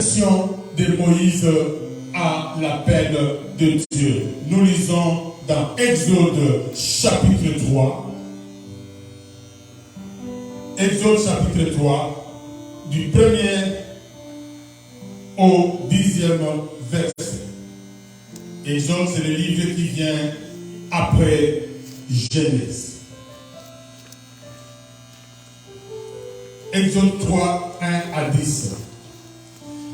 de Moïse à l'appel de Dieu. Nous lisons dans Exode chapitre 3. Exode chapitre 3, du 1er au 10e verset. Exode, c'est le livre qui vient après Genèse. Exode 3, 1 à 10.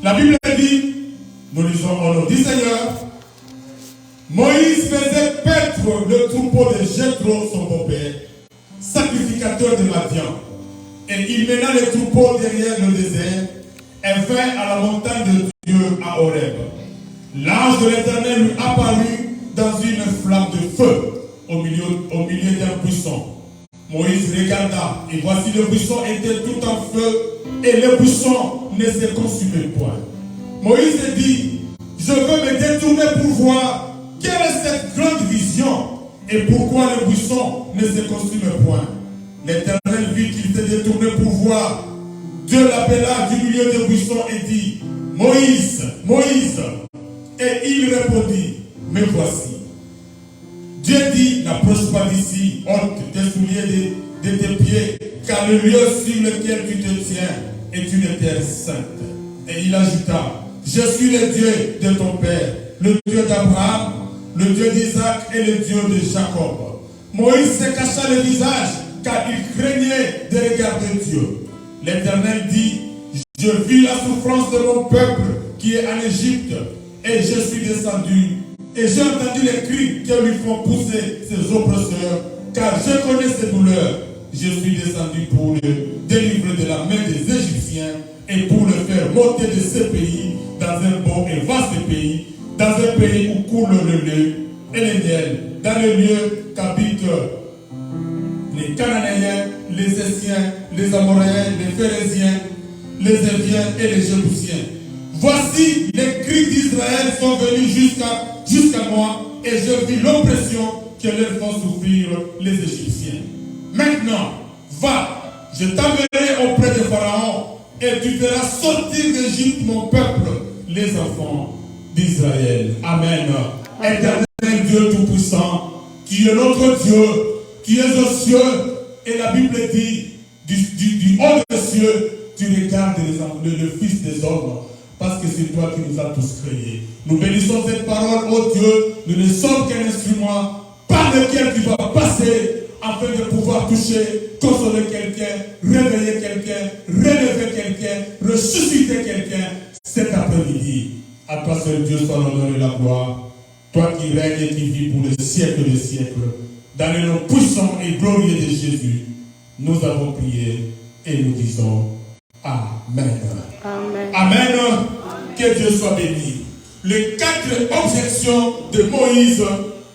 La Bible dit, nous lisons au nom du Seigneur, Moïse faisait paître le troupeau de Jéthro, son beau-père, sacrificateur de Madian. Et il mena le troupeau derrière le désert et vint à la montagne de Dieu à Horeb. L'ange de l'Éternel lui apparut dans une flamme de feu au milieu d'un buisson. Moïse regarda, et voici le buisson était tout en feu, et le buisson ne se consumait point. Moïse dit, je veux me détourner pour voir quelle est cette grande vision, et pourquoi le buisson ne se consume point. L'Éternel vit qu'il s'est détourné pour voir. Dieu l'appela du milieu du buisson et dit, Moïse, Moïse. Et il répondit, me voici. Dieu dit, n'approche pas d'ici, ôte tes souliers de tes pieds, car le lieu sur lequel tu te tiens est une terre sainte. Et il ajouta, je suis le Dieu de ton père, le Dieu d'Abraham, le Dieu d'Isaac et le Dieu de Jacob. Moïse se cacha le visage, car il craignait de regarder Dieu. L'Éternel dit, je vis la souffrance de mon peuple qui est en Égypte, et je suis descendu, et j'ai entendu les cris que lui font pousser ses oppresseurs, car je connais ses douleurs. Je suis descendu pour le délivrer de la main des Égyptiens, et pour le faire monter de ce pays dans un beau et vaste pays, dans un pays où coule le lait et le miel, dans le lieu qu'habitent les Cananéens, les Essiens, les Amoréens, les Phérésiens, les Éviens et les Jébusiens. Voici, les cris d'Israël sont venus jusqu'à moi, et je vis l'oppression que leur font souffrir les Égyptiens. Maintenant, va, je t'enverrai auprès de Pharaon, et tu feras sortir d'Égypte mon peuple, les enfants d'Israël. Amen. Éternel Dieu Tout-Puissant, tu es notre Dieu, qui es aux cieux, et la Bible dit, du haut des cieux, tu regardes le Fils des hommes, parce que c'est toi qui nous as tous créés. Nous bénissons cette parole, ô Dieu, nous ne sommes qu'un instrument par lequel tu vas passer, afin de pouvoir toucher, consoler quelqu'un, réveiller quelqu'un, relever quelqu'un, ressusciter quelqu'un cet après-midi. À toi seul Dieu soit l'honneur et la gloire, toi qui règnes et qui vis pour les siècles des siècles. Dans le nom puissant et glorieux de Jésus, nous avons prié et nous disons Amen. Amen. Amen. Que Dieu soit béni. Les 4 objections de Moïse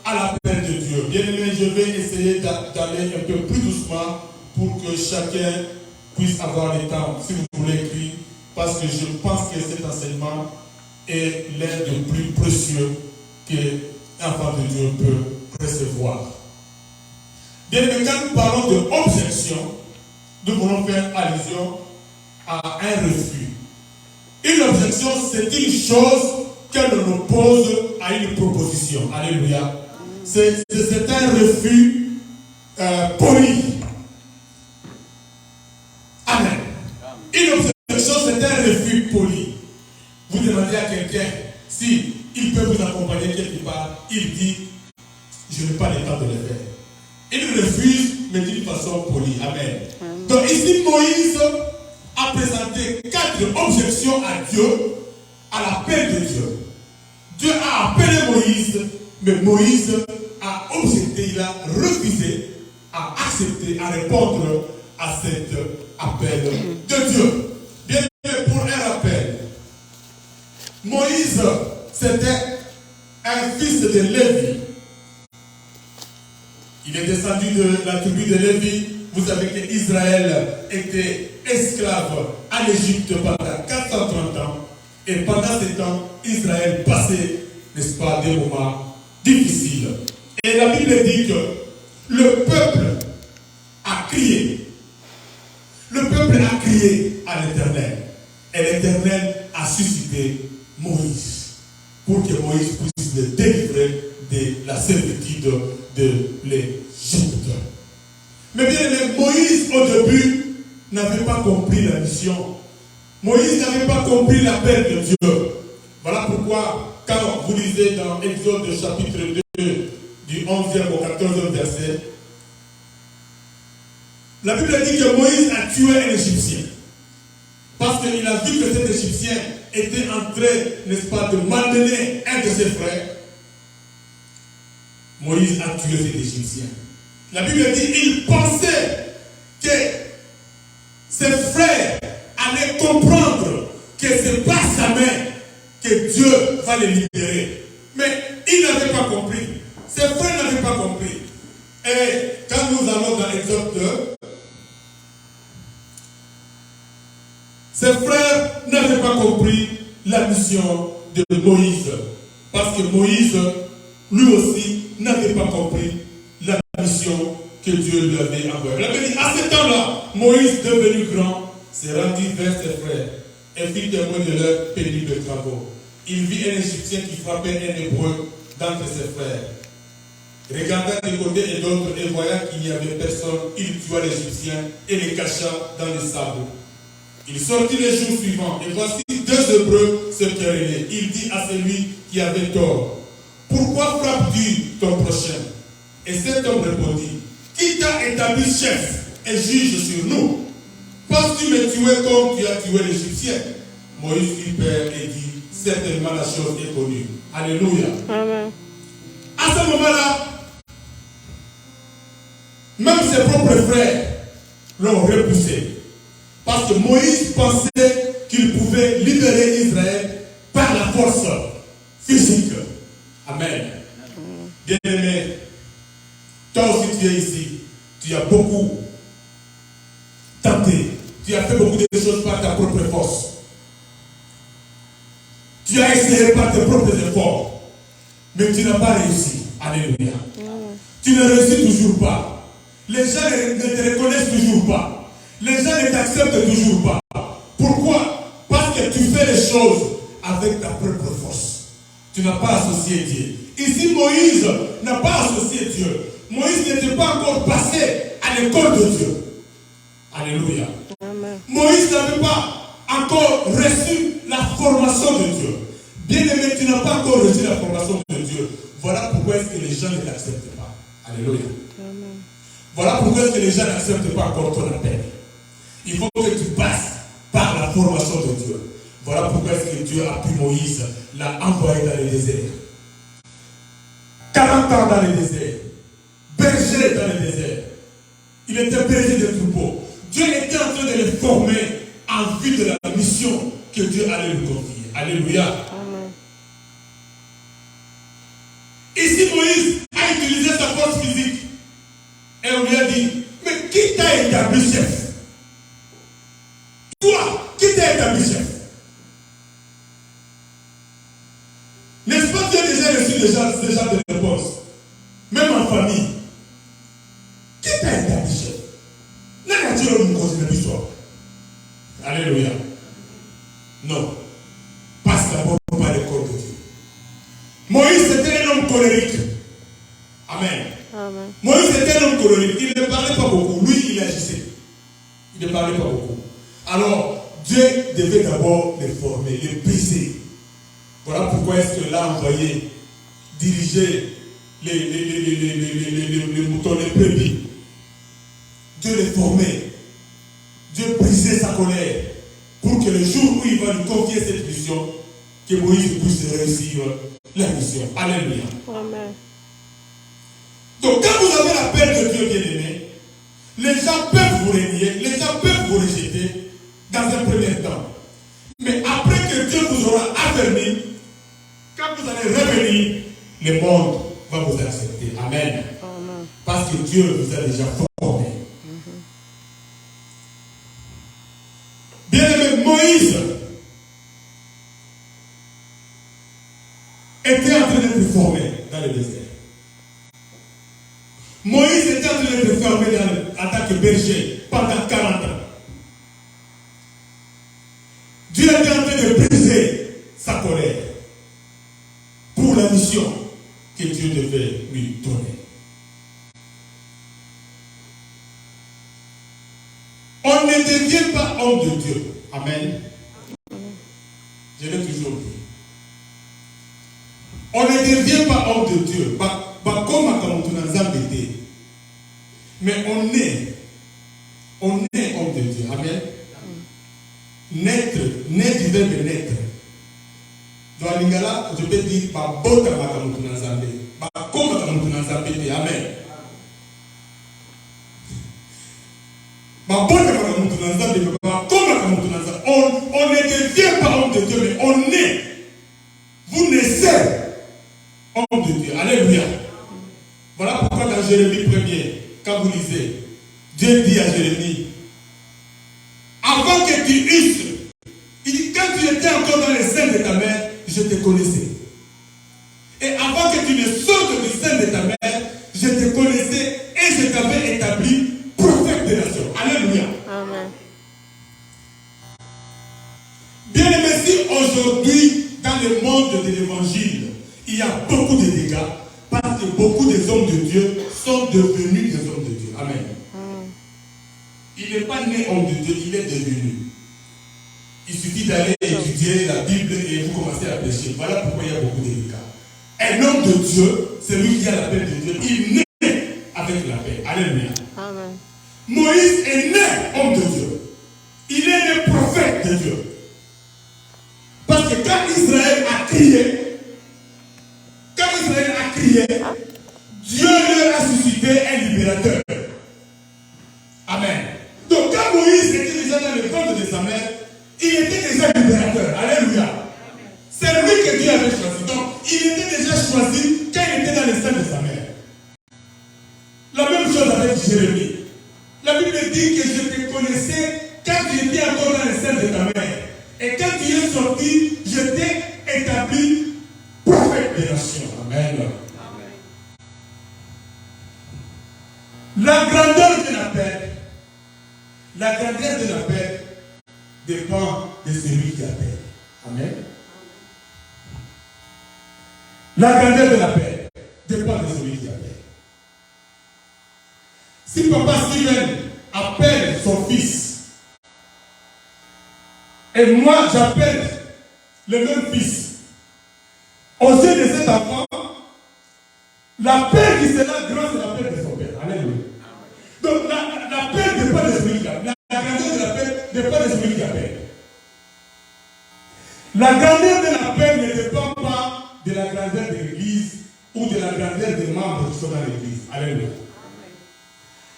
à l'appel de Dieu. Bien aimé, je vais essayer d'aller un peu plus doucement pour que chacun puisse avoir le temps, si vous voulez, écrire, parce que je pense que cet enseignement est l'un des plus précieux qu'un enfant de Dieu peut recevoir. Bien aimé, quand nous parlons d'objection, nous voulons faire allusion à un refus. Une objection, c'est une chose qu'elle nous oppose à une proposition. Alléluia. C'est un refus poli. Amen. Une objection, c'est un refus poli. Vous demandez à quelqu'un si il peut vous accompagner quelque part, il dit, je n'ai pas le temps de le faire. Il refuse, mais d'une façon polie. Amen. Donc ici, Moïse a présenté 4 objections à Dieu, à l'appel de Dieu. Dieu a appelé Moïse, mais Moïse a objecté, il a refusé à accepter, à répondre à cet appel de Dieu. Bien pour un rappel, Moïse, c'était un fils de Lévi. Il est descendu de la tribu de Lévi. Vous savez qu'Israël était esclave en Égypte pendant 430 ans. Et pendant ce temps, Israël passait, n'est-ce pas, des moments difficiles. Et la Bible dit que le peuple a crié. Le peuple a crié à l'Éternel. Et l'Éternel a suscité utiliser Moïse pour que Moïse puisse le délivrer de la servitude de l'Égypte. Mais bien aimé, Moïse au début n'avait pas compris la mission. Moïse n'avait pas compris l'appel de Dieu. Voilà pourquoi, quand vous lisez dans Exode chapitre 2, du 11e au 14e verset, la Bible dit que Moïse a tué un Égyptien. Parce qu'il a vu que cet Égyptien était en train, n'est-ce pas, de malmener un de ses frères. Moïse a tué cet Égyptien. La Bible dit qu'il pensait que ses frères allaient comprendre que c'est par sa main que Dieu va les libérer. Mais il n'avait pas compris. Ses frères n'avaient pas compris. Et quand nous allons dans Exode 2, ses frères n'avaient pas compris la mission de Moïse. Parce que Moïse, lui aussi, n'avait pas compris la mission que Dieu lui avait envoyée. Il avait dit, à ce temps-là, Moïse, devenu grand, s'est rendu vers ses frères et fit témoin de leurs pénibles travaux. Il vit un Égyptien qui frappait un Hébreu d'entre ses frères. Regardant de côté et d'autre et voyant qu'il n'y avait personne, il tua l'Égyptien et les cacha dans les sables. Il sortit les jours suivants et voici deux Hébreux se querellaient. Il dit à celui qui avait tort, pourquoi frappes-tu ton prochain? Et cet homme répondit, qui t'a établi chef et juge sur nous? Penses-tu me tuer comme tu as tué l'Égyptien? Moïse fit peur et dit, certainement la chose est connue. Alléluia. Amen. À ce moment-là, même ses propres frères l'ont repoussé. Parce que Moïse pensait qu'il pouvait libérer Israël par la force physique. Amen. Bien-aimé, toi aussi tu es ici. Tu as beaucoup tenté. Tu as fait beaucoup de choses par ta propre force. Tu as essayé par tes propres efforts. Mais tu n'as pas réussi. Alléluia. Tu ne réussis toujours pas. Les gens ne te reconnaissent toujours pas. Les gens ne t'acceptent toujours pas. Pourquoi? Parce que tu fais les choses avec ta propre force. Tu n'as pas associé Dieu. Ici, Moïse n'a pas associé Dieu. Moïse n'était pas encore passé à l'école de Dieu. Alléluia. Amen. Moïse n'avait pas encore reçu la formation de Dieu. Bien-aimé, tu n'as pas encore reçu la formation de Dieu. Voilà pourquoi est-ce que les gens ne t'acceptent pas. Alléluia. Amen. Voilà pourquoi est-ce que les gens n'acceptent pas encore ton appel. Il faut que tu passes par la formation de Dieu. Voilà pourquoi est-ce que Dieu a pris Moïse, l'a envoyé dans le désert. 40 ans dans le désert. Berger dans le désert. Il était berger de troupeaux. Dieu était en train de le former en vue de la mission que Dieu allait lui confier. Alléluia. Amen. Ici, Moïse a utilisé sa force physique. Et on lui a dit, mais qui t'a établi chef? Toi, qui t'a établi chef? N'est-ce pas que tu as déjà reçu ce genre de réponse? Même en famille. Qui t'a établi chef? La nature nous cause une histoire. Alléluia. Non. Passe d'abord par le corps de Dieu. Moïse était un homme colérique. Amen. Amen. Moïse était un homme colérique. Il ne parlait pas beaucoup. Lui, il agissait. Il ne parlait pas beaucoup. Alors, Dieu devait d'abord les former, les briser. Voilà pourquoi est-ce que l'a envoyé diriger les moutons, les brebis. Dieu les formait. Dieu brisait sa colère pour que le jour où il va lui confier cette mission, que Moïse puisse réussir la mission. Alléluia. Amen. Donc quand vous avez l'appel de Dieu bien-aimé, les gens peuvent vous renier, les gens peuvent vous rejeter dans un premier temps. Mais après que Dieu vous aura affermi, quand vous allez revenir, le monde va vous accepter. Amen. Amen. Parce que Dieu vous a déjà formé. Bien-aimé, Moïse était en train d'être formé dans le désert. Moïse était en train d'être formé en tant que berger pendant 40 ans. Dieu était en train de briser colère pour la mission que Dieu devait lui donner. On ne devient pas homme de Dieu. Amen. Je l'ai toujours dit. On ne devient pas homme de Dieu. Mais on est homme de Dieu. Amen. Naître du verbe naître. Dans l'ingala, je peux dire Amen. On ne devient pas homme de Dieu, mais on est. Vous naissez homme de Dieu. Alléluia. Voilà pourquoi dans Jérémie 1er, quand vous lisez, Dieu dit à Jérémie, avant que tu eusses, il dit, quand tu étais encore dans les seins de ta mère, je te connaissais. Et avant que tu ne sortes du sein de ta mère, je te connaissais et je t'avais établi prophète des nations. Alléluia. Amen. Bien aimé, si aujourd'hui, dans le monde de l'évangile, il y a beaucoup de dégâts, parce que beaucoup des hommes de Dieu sont devenus des hommes de Dieu. Amen. Il n'est pas né homme de Dieu, il est devenu. Il suffit d'aller étudier la Bible et vous commencez à pécher. Voilà pourquoi il y a beaucoup de dégâts. Un homme de Dieu, c'est lui qui a la paix de Dieu. Il naît avec la paix. Alléluia. Amen. Moïse est né homme de Dieu. Il est né prophète de Dieu. Parce que quand Israël a crié, Dieu leur a suscité un libérateur. Amen. Donc quand Moïse était déjà dans le ventre de sa mère, il était déjà libérateur. Alléluia. C'est lui que Dieu avait choisi. Donc il était déjà choisi quand il était dans le sein de sa mère. La même chose avec Jérémie. La Bible dit que je te connaissais quand tu étais encore dans le sein de ta mère. Et quand tu es sorti, je t'ai établi prophète des nations. Amen. La grandeur de la paix dépend de celui qui appelle. Amen. La grandeur de la paix dépend de celui qui appelle. Si papa Steven appelle son fils, et moi j'appelle le même fils, aux yeux de cet enfant, la paix qui sera grande, c'est la paix de son père. Alléluia. Donc la paix dépend de celui qui appelle. La grandeur de la paix dépend de celui qui appelle. La grandeur de la paix ne dépend pas de la grandeur de l'église ou de la grandeur des membres qui sont dans l'église. Alléluia.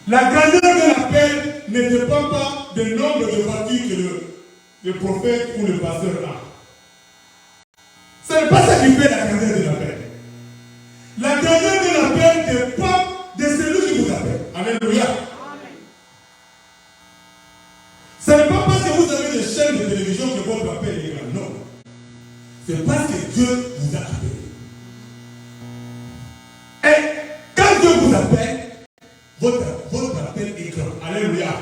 La grandeur de la paix ne dépend pas du nombre de voitures que le prophète ou le pasteur a. Ce n'est pas ça qui fait la grandeur de la paix. La grandeur de la paix dépend de celui qui vous appelle. Alléluia. Ce n'est pas parce que vous avez des chaînes de télévision que votre appel est grand. Non. C'est parce que Dieu vous a appelé. Et quand Dieu vous appelle, votre appel est grand. Alléluia.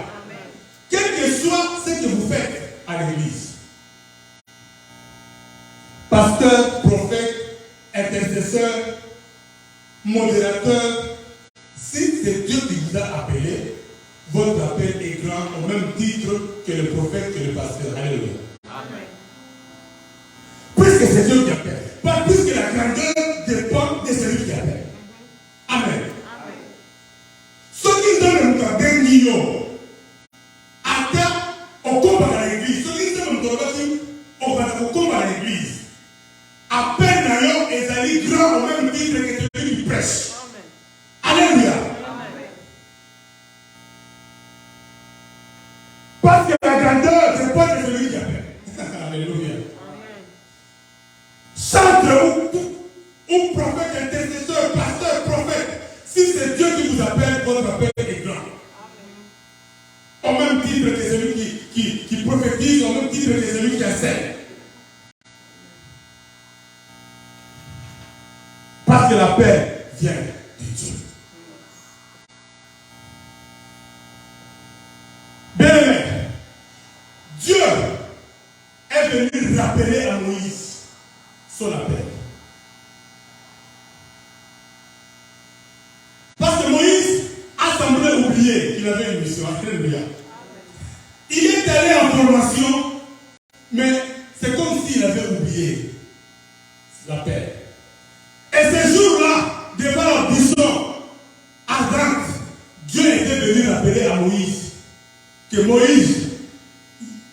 Quel que soit ce que vous faites à l'église, pasteur, prophète, intercesseur, modérateur, si c'est Dieu qui vous a appelé, votre appel est grand au même titre que le prophète, que le pasteur. Alléluia. Amen. Puisque c'est Dieu qui appelle, pas puisque la grandeur dépend de celui qui appelle. Amen. Ce qui donne un temps d'un million, attend au combat à l'église. Ce qui donne un temps au combat à l'église. Appel d'ailleurs et d'aller grand au même titre que celui qui prêche. Alléluia. Parce que la grandeur, c'est pas de celui qui appelle. Alléluia. Chantre ou prophète, intercesseur, pasteur, prophète. Si c'est Dieu qui vous appelle, votre appel est grand. Au même titre que celui qui prophétise, au même titre que celui qui enseigne. Parce que la paix vient de Dieu. Bien-aimé, Dieu est venu rappeler à Moïse mission. Alléluia. Il est allé en formation, mais c'est comme s'il avait oublié l'appel. Et ce jour-là, devant l'audition ardente, Dieu était venu rappeler à Moïse que Moïse,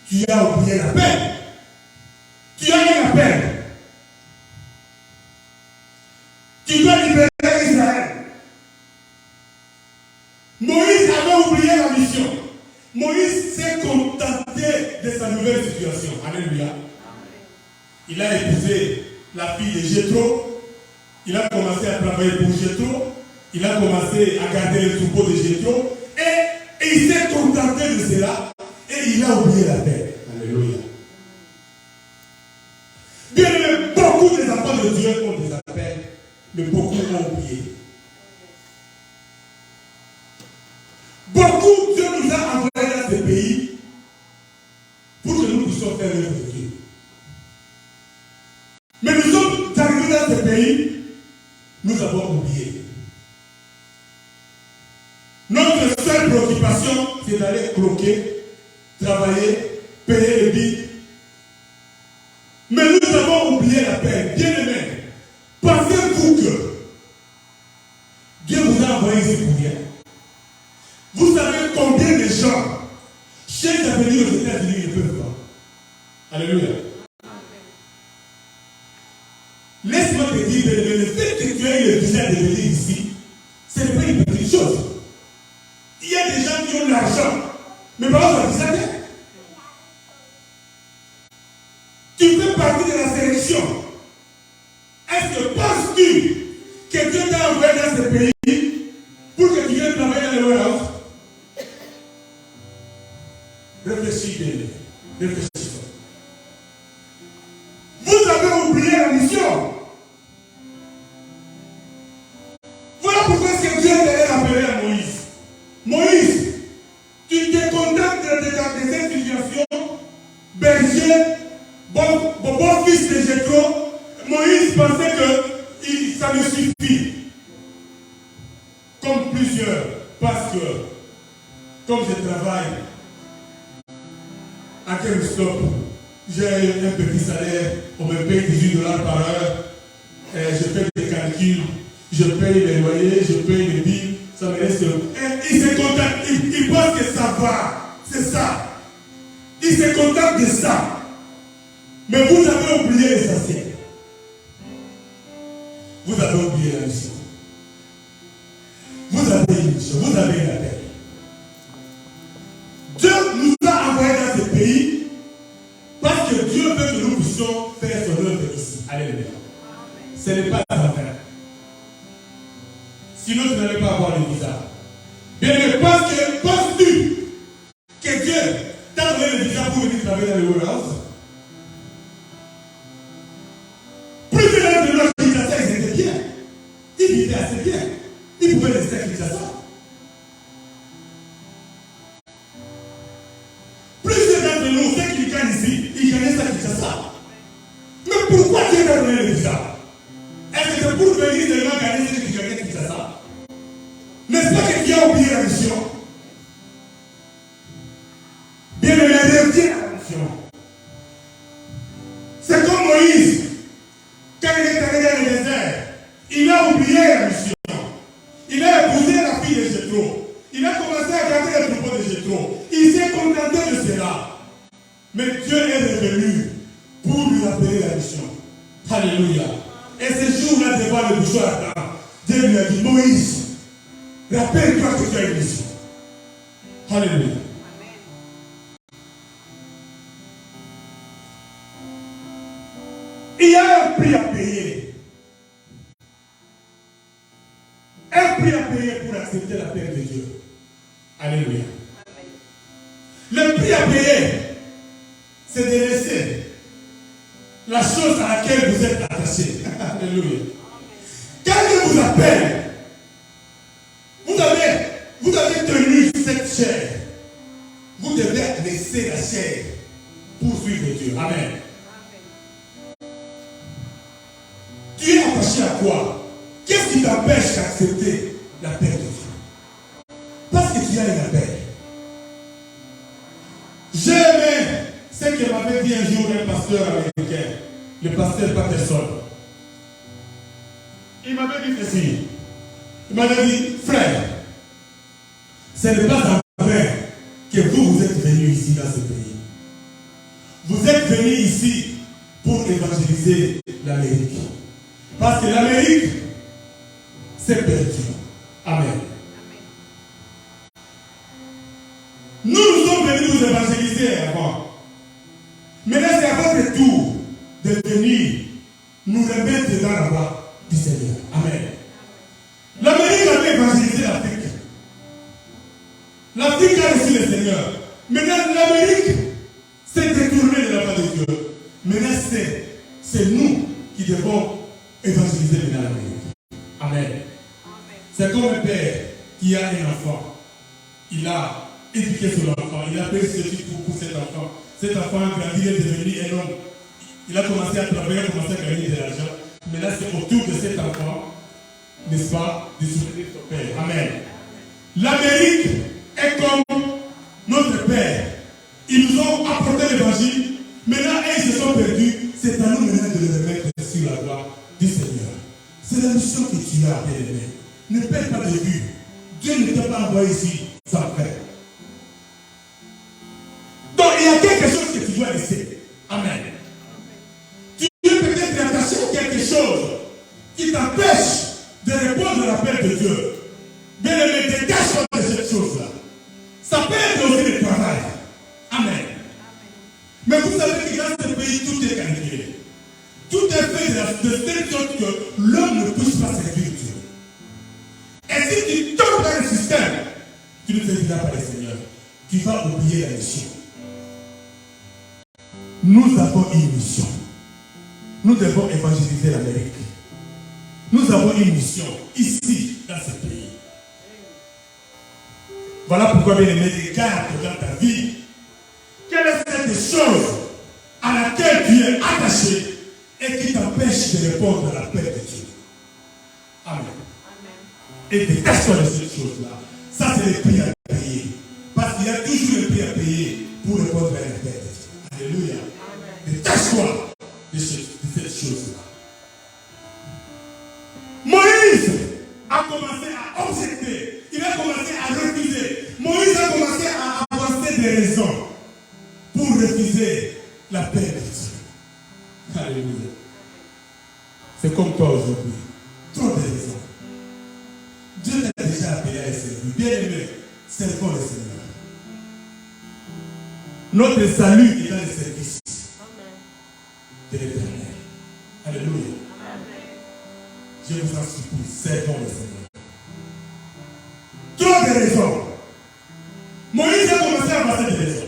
tu as oublié l'appel. Tu as eu l'appel. Tu dois libérer Israël. Moïse avait oublié la mission. Moïse s'est contenté de sa nouvelle situation. Alléluia. Il a épousé la fille de Jéthro. Il a commencé à travailler pour Jéthro. Il a commencé à garder le troupeau de Jéthro. Et il s'est contenté de cela. Et il a oublié la paix. Alléluia. Bien aimé, beaucoup des enfants de Dieu ont des appels, mais beaucoup ont oublié. Beaucoup, Dieu nous a envoyés dans ce pays pour que nous puissions faire l'œuvre de Dieu. Mais nous sommes arrivés dans ce pays, nous avons oublié. Notre seule préoccupation, c'est d'aller croquer, travailler, payer les billes. Mais nous avons oublié la paix. Bien aimé, pensez-vous que Dieu vous a envoyé ici pour rien? Vous savez combien de gens cherchent à venir aux États-Unis et ne peuvent pas? Alléluia. Laisse-moi te dire, le fait que tu aies le visa de venir ici, ce n'est pas une petite chose. Il y a des gens qui ont l'argent, mais par contre, visa. Tu fais partie de la sélection. Est-ce que penses-tu que Dieu t'a envoyé dans ce pays pour que tu viennes travailler dans le warehouse? Réfléchis bien. Réfléchissons. Vous avez oublié la mission. Voilà pourquoi c'est Dieu qui allait rappeler à Moïse. Moïse, tu te contentes de cette situation, berger, bon fils de Jéthro. Moïse pensait que ça me suffit. Comme plusieurs, parce que, comme je travaille à Kermstop, j'ai un petit salaire, on me paye $18 par heure, je fais des calculs, je paye les loyers, je paye les billes, ça me reste. Il se contente, il pense que ça va, c'est ça. Il se contente de ça. Mais vous avez oublié l'essentiel. Vous avez oublié la mission. Vous avez une mission, vous avez une appel. Dieu nous a envoyés dans ce pays parce que Dieu veut que nous puissions faire son œuvre ici. Alléluia. Ce n'est pas en vain. Sinon, tu n'allais pas avoir le visa. Bien, mais penses-tu que Dieu t'a donné le visa pour venir travailler dans le warehouse? Plusieurs d'entre nous qui Kinshasa, ils étaient bien. Ils vivaient assez bien. Ils pouvaient rester à Kinshasa. Plusieurs d'entre nous, ceux qui gagnent ici, ils gagnaient à Kinshasa. Mais pourquoi Dieu t'a donné le visa? Est-ce que c'est pour venir seulement gagner ceux qui gagnaient à Kinshasa? N'est-ce pas que tu as oublié la mission? Bien aimé, reviens à la mission. C'est comme Moïse. Quand il est allé dans le désert, il a oublié la mission. Il a épousé la fille de Jéthro. Il a commencé à garder le troupeau de Jéthro. Il s'est contenté de cela. Mais Dieu est revenu pour lui rappeler la mission. Alléluia. Et ce jour-là, devant le bouchon ardent, Dieu lui a dit, Moïse, rappelle-toi que tu as une mission. Alléluia. Il y a un prix à payer. Un prix à payer pour accepter la paix de Dieu. Alléluia. Le prix à payer, c'est de laisser la chose à laquelle vous êtes attaché. Alléluia. Quand Dieu vous appelle, vous avez tenu cette chair. Vous devez laisser la chair pour suivre Dieu. Amen. Tu es attaché à quoi? Qu'est-ce qui t'empêche d'accepter la paix de Dieu? Parce que tu as une paix. pasteur américain, le pasteur Patterson. Il m'avait dit ceci. Il m'avait dit, frère, ce n'est pas en vain que vous êtes venus ici dans ce pays. Vous êtes venus ici pour évangéliser l'Amérique. Parce que l'Amérique, c'est perdu. Amen. Nous sommes venus vous évangéliser avant. Maintenant, c'est à votre tour de venir nous remettre dans la voie du Seigneur. Amen. L'Amérique avait évangélisé l'Afrique. L'Afrique a reçu le Seigneur. Maintenant, l'Amérique s'est détournée de la voie de Dieu. Maintenant, c'est nous qui devons évangéliser l'Amérique. Amen. C'est comme un père qui a un enfant. Il a éduqué son enfant. Il a payé ses études pour cet enfant. Cet enfant a grandi, il est devenu un homme. Il a commencé à travailler, il a commencé à gagner de l'argent. Maintenant, c'est autour de cet enfant, n'est-ce pas, de soutenir son père. Amen. L'Amérique est comme notre père. Ils nous ont apporté l'évangile. Maintenant, ils se sont perdus. C'est à nous maintenant de les remettre sur la voie du Seigneur. C'est la mission que tu as, bien-aimé. Ne perds pas de vue. Dieu ne t'a pas envoyé ici sans faire. Donc, il y a quelque chose que tu dois laisser. Amen. Tu es peut-être attaché à quelque chose qui t'empêche de répondre à l'appel de Dieu. Bien-aimé, détache-toi de cette chose-là. Ça peut être aussi le travail. Amen. Mais vous savez que dans ce pays, tout est calculé. Tout est fait de telle sorte que l'homme ne puisse pas servir Dieu. Et si tu tombes dans le système, tu ne serviras pas le Seigneur. Tu vas oublier la mission. Nous avons une mission. Nous devons évangéliser l'Amérique. Nous avons une mission ici, dans ce pays. Voilà pourquoi, bien aimé, regarde dans ta vie. Quelle est cette chose à laquelle tu es attaché et qui t'empêche de répondre à l'appel de Dieu? Amen. Et détache-toi de cette chose-là. Ça, c'est le prix à payer. Parce qu'il y a toujours le prix à payer pour répondre à l'appel de Dieu. Alléluia. Détache-toi de cette chose-là. Moïse a commencé à objecter. Il a commencé à refuser. Moïse a commencé à avancer des raisons pour refuser l'appel de Dieu. Alléluia. C'est comme toi aujourd'hui. Trop de raisons. Dieu t'a déjà appelé à servir. Bien aimé, servons le Seigneur. Notre salut est dans le service de l'Éternel. Alléluia. Je vous en supplie, servons le Seigneur. Trop de raisons. Moïse a commencé à avancer des raisons.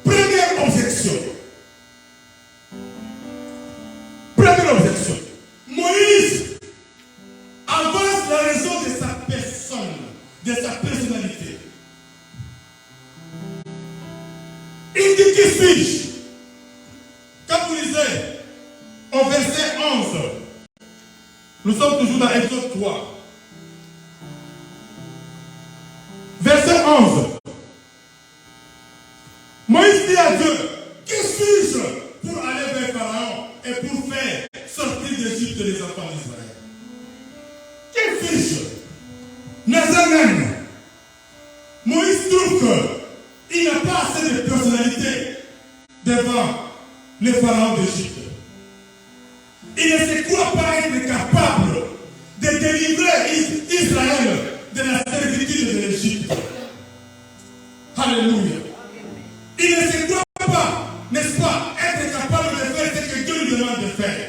Première objection. Première objection. Moïse avance la raison de sa personne, de sa personnalité. Il dit qui suis-je? Quand vous lisez au verset 11, nous sommes toujours dans Exode 3. Verset 11. Moïse dit à Dieu, qui suis-je pour aller vers Pharaon et pour faire sortir d'Égypte les enfants d'Israël? Qui suis-je? Nazareth. Moïse trouve qu'il n'a pas assez de personnalité devant les pharaons d'Égypte. Il ne se croit pas être capable de délivrer Israël de la servitude de l'Égypte. Alléluia. Il ne se croit pas, n'est-ce pas, être capable de faire ce que Dieu lui demande de faire.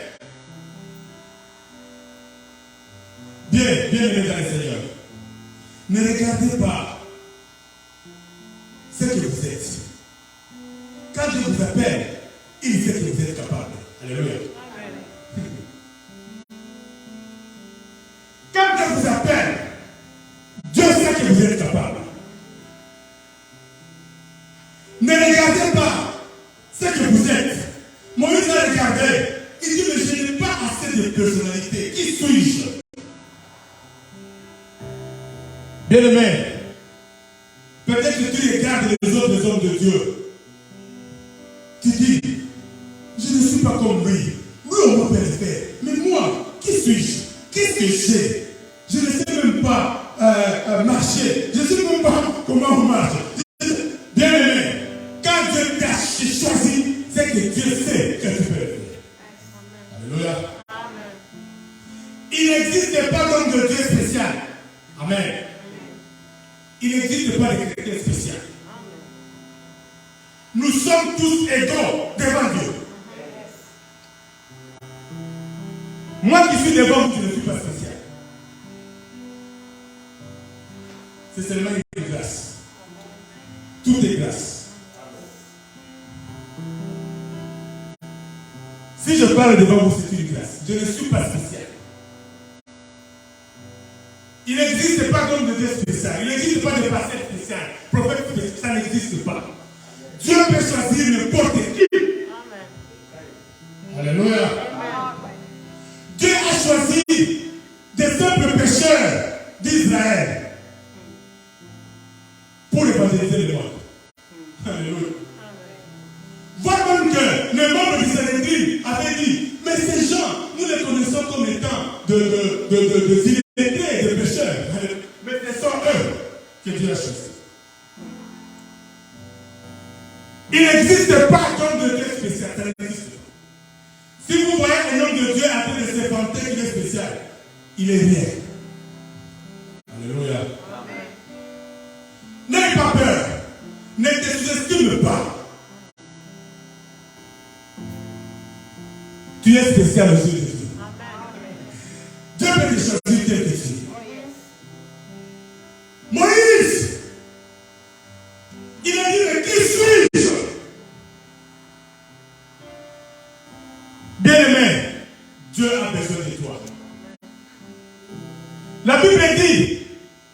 Bien aimé dans le Seigneur. Ne regardez pas ce que vous êtes. Quand Dieu vous appelle, il sait que vous êtes capable. Alléluia. Quand Dieu vous appelle, Dieu sait que vous êtes capable. Ne regardez pas ce que vous êtes. Moïse a regardé. Il dit, mais je n'ai pas assez de personnalité. Qui suis-je? Bien-aimé, peut-être que tu regardes les autres hommes de Dieu. Tu dis, pas comme lui. Lui, on m'appelle faire. Mais moi, qui suis-je? Qu'est-ce que j'ai? Je ne sais même pas marcher. Je ne sais même pas comment on marche. Bien aimé, quand Dieu t'a choisi, c'est que Dieu sait que tu peux le faire. Alléluia. Il n'existe pas d'homme de Dieu spécial. Amen. Il n'existe pas de chrétien spécial. Nous sommes tous égaux devant Dieu. Moi qui suis devant vous, je ne suis pas spécial. C'est seulement une grâce. Tout est grâce. Si je parle devant vous, c'est une grâce. Je ne suis pas spécial. Il n'existe pas d'homme de Dieu spécial. Il n'existe pas de pasteur spécial. Prophète spécial, ça n'existe pas. Dieu peut choisir n'importe qui. Amen. Alléluia. Dieu a choisi des simples pécheurs d'Israël pour évangéliser le monde. Alléluia. Voir même que les membres du Sanhédrin avaient dit, mais ces gens, nous les connaissons comme étant de illettrés, de pécheurs. Mais ce sont eux que Dieu a choisi. Il n'existe pas d'homme de Dieu spécial. Ça n'existe pas. Si vous voyez un homme de Dieu en train de se vanter qu'il est spécial, il est rien. Alléluia. N'aie pas peur. Ne te sous-estime pas. Tu es spécial aux yeux de Dieu. Dieu peut te choisir tel que tu es. Moïse, il a dit, mais qui suis-je? Bien-aimé, Dieu a besoin de toi. La Bible dit,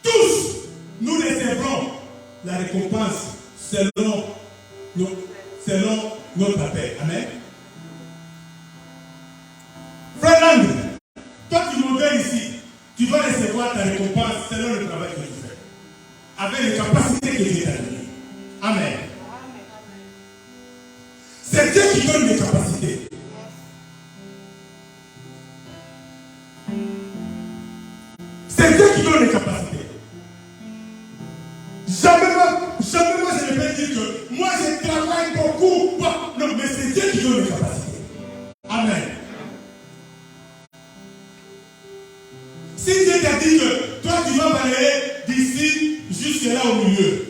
tous, nous recevrons la récompense selon notre appel. Amen. Frère Lang, toi tu m'en viens ici, tu vas recevoir ta récompense selon le travail que tu fais. Avec les capacités que Dieu t'a données. Amen. C'est Dieu qui donne les capacités. C'est Dieu qui donne les capacités. Jamais moi je ne peux dire que moi je travaille beaucoup. Non, mais c'est Dieu qui donne les capacités. Amen. Si Dieu t'a dit que toi tu vas balayer d'ici jusque là au milieu,